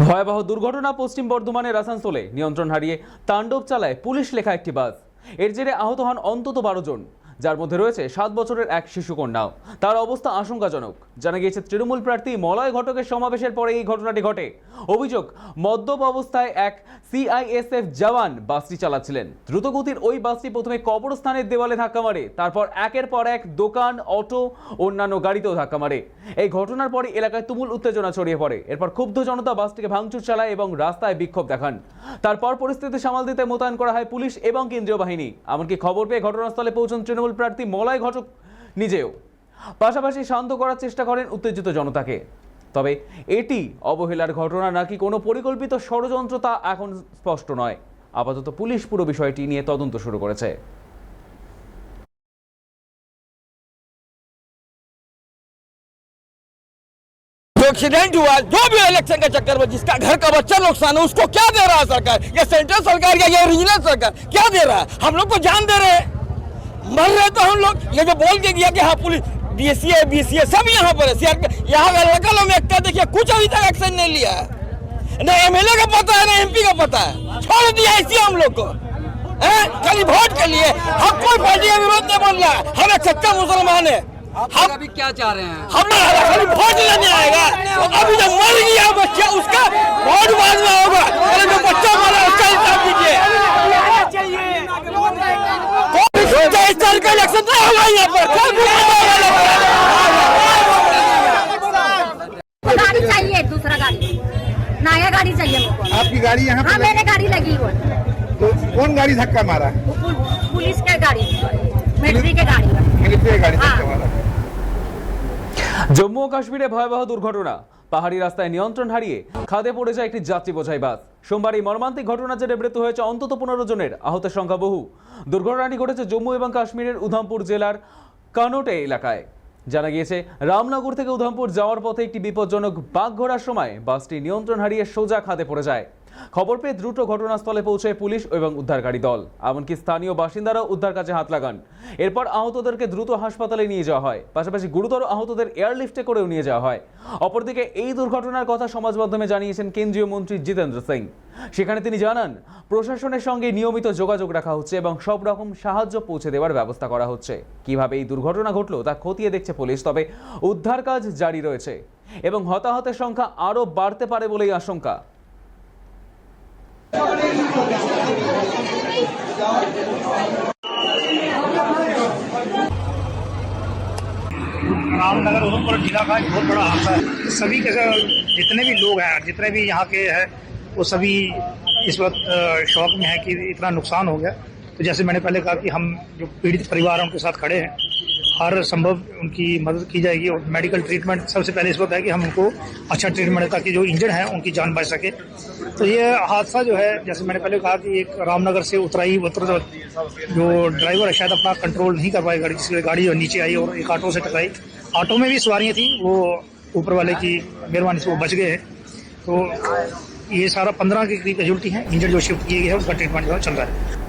ভয়াবহ দুর্ঘটনা পশ্চিম বর্ধমানের আসানসোলে নিয়ন্ত্রণ হারিয়ে তাণ্ডব চালায় পুলিশ লেখা একটি বাস। এর জেরে আহত হন অন্তত 12 জন, যার মধ্যে রয়েছে 7 বছরের এক শিশুকন্যাও। তার অবস্থা আশঙ্কাজনক। জানা গিয়েছে তৃণমূল প্রার্থী মলয় ঘটকের সমাবেশের পরে এই ঘটনাটি ঘটে। অভিযোগ, মদ্যপ অবস্থায় এক সিআইএসএফ জওয়ান বাসটি চালাচ্ছিলেন। দ্রুতগতির ওই বাসটি প্রথমে কবরস্থানের দেওয়ালে ধাক্কা মারে, তারপর একের পর এক দোকান, অটো, অন্যান্য গাড়িতেও ধাক্কা মারে। এই ঘটনার পরে এলাকায় তুমুল উত্তেজনা ছড়িয়ে পড়ে। এরপর ক্ষুব্ধ জনতা বাসটিকে ভাঙচুর চালায় এবং রাস্তায় বিক্ষোভ দেখান। তারপর পরিস্থিতি সামাল দিতে মোতায়েন করা হয় পুলিশ এবং কেন্দ্রীয় বাহিনী। এমনকি খবর পেয়ে ঘটনাস্থলে পৌঁছন তৃণমূল প্রার্থী মলয় ঘটক নিজেও। পাশাপাশি শান্ত করার চেষ্টা করেন উত্তেজিত জনতাকে। তবে এটি অবহেলার ঘটনা নাকি কোনো পরিকল্পিত ষড়যন্ত্র তা এখন স্পষ্ট নয়। আপাতত পুলিশ পুরো বিষয়টি নিয়ে তদন্ত শুরু করেছে। जो एक्सीडेंट हुआ, जो भी इलेक्शन के चक्कर में जिसका घर का बच्चा नुकसान है, उसको क्या दे रहा है सरकार? ये सेंट्रल सरकार या ये रीजनल सरकार क्या दे रहा है? हम लोग को जान दे रहे हैं, मर रहे तो हम लोग। ये जो बोल के दिया कि हाँ पुलिस डीएससी है, बीसी है, सब यहाँ पर है। यहाँ लोकल में एकता देखिए, कुछ अभी तक एक्शन नहीं लिया है। न एमएलए का पता है, न एमपी का पता है। छोड़ दिया ऐसी हम लोग को खाली वोट के लिए। हम कोई पार्टी का विरोध नहीं बोल रहा है, हम एक सच्चा मुसलमान है। हम अभी क्या चाह रहे हैं? हम खाली वोट लेने आएगा। अभी जो मर गया बच्चा, उसका वोट बाद में होगा। अरे जो बच्चा मरा उसका हिसाब दीजिए। का इलेक्शन नहीं होगा यहाँ पर। गाड़ी चाहिए, दूसरा गाड़ी, नया गाड़ी चाहिए मुझको। आपकी गाड़ी यहाँ हाँ, पे मेरे गाड़ी लगी हुई। तो कौन गाड़ी धक्का मारा? पुलिस के गाड़ी, मिलिट्री के गाड़ी। मिलिट्री की गाड़ी धक्का मारा। জম্মু ও কাশ্মীরে ভয়াবহ দুর্ঘটনা। পাহাড়ি রাস্তায় নিয়ন্ত্রণ হারিয়ে খাদে পড়ে যায় একটি যাত্রী বোঝাই বাস। সোমবার এই মর্মান্তিক ঘটনার জেরে মৃত্যু হয়েছে অন্তত 15 জনের, আহতের সংখ্যা বহু। দুর্ঘটনাটি ঘটেছে জম্মু এবং কাশ্মীরের উধামপুর জেলার কানোটে এলাকায়। জানা গিয়েছে, রামনগর থেকে উধামপুর যাওয়ার পথে একটি বিপজ্জনক বাঁক ঘোরার সময় বাসটি নিয়ন্ত্রণ হারিয়ে সোজা খাদে পড়ে যায়। খবর পেয়ে দ্রুত ঘটনাস্থলে পৌঁছায় পুলিশ এবং উদ্ধারকারী দল। এমনকি স্থানীয় বাসিন্দারাও উদ্ধার কাজে হাত লাগান। এরপর আহতদেরকে দ্রুত হাসপাতালে নিয়ে যাওয়া হয়, পাশাপাশি গুরুতর আহতদের এয়ারলিফটে করেও নিয়ে যাওয়া হয়। অপরদিকে এই দুর্ঘটনার কথা সমাজ মাধ্যমে জানিয়েছেন কেন্দ্রীয় মন্ত্রী জিতেন্দ্র সিং। সেখানে তিনি জানান, প্রশাসনের সঙ্গে নিয়মিত যোগাযোগ রাখা হচ্ছে এবং সব রকম সাহায্য পৌঁছে দেওয়ার ব্যবস্থা করা হচ্ছে। কিভাবে এই দুর্ঘটনা ঘটল তা খতিয়ে দেখছে পুলিশ। তবে উদ্ধার কাজ জারি রয়েছে এবং হতাহতের সংখ্যা আরও বাড়তে পারে বলেই আশঙ্কা। रामनगर उधमपुर जिला का एक बहुत बड़ा हादसा है। सभी के जितने भी लोग हैं, जितने भी यहाँ के हैं, वो सभी इस वक्त शौक में है कि इतना नुकसान हो गया। तो जैसे मैंने पहले कहा कि हम जो पीड़ित परिवार हैं उनके साथ खड़े हैं, हर संभव उनकी मदद की जाएगी। और मेडिकल ट्रीटमेंट सबसे पहले इस वक्त है कि हम उनको अच्छा ट्रीटमेंट, ताकि जो इंजर्ड हैं उनकी जान बच सके। तो ये हादसा जो है, जैसे मैंने पहले कहा कि एक रामनगर से जो ड्राइवर है शायद अपना कंट्रोल नहीं कर पाई गाड़ी, जिसकी गाड़ी नीचे आई और एक ऑटो से टकराई। ऑटो में भी सवारियाँ थी, वो ऊपर वाले की मेहरबानी से वो बच गए हैं। तो ये सारा 15 के करीब कैजुअल्टी हैं। इंजर्ड जो शिफ्ट किए गए हैं उनका ट्रीटमेंट जो चल रहा है।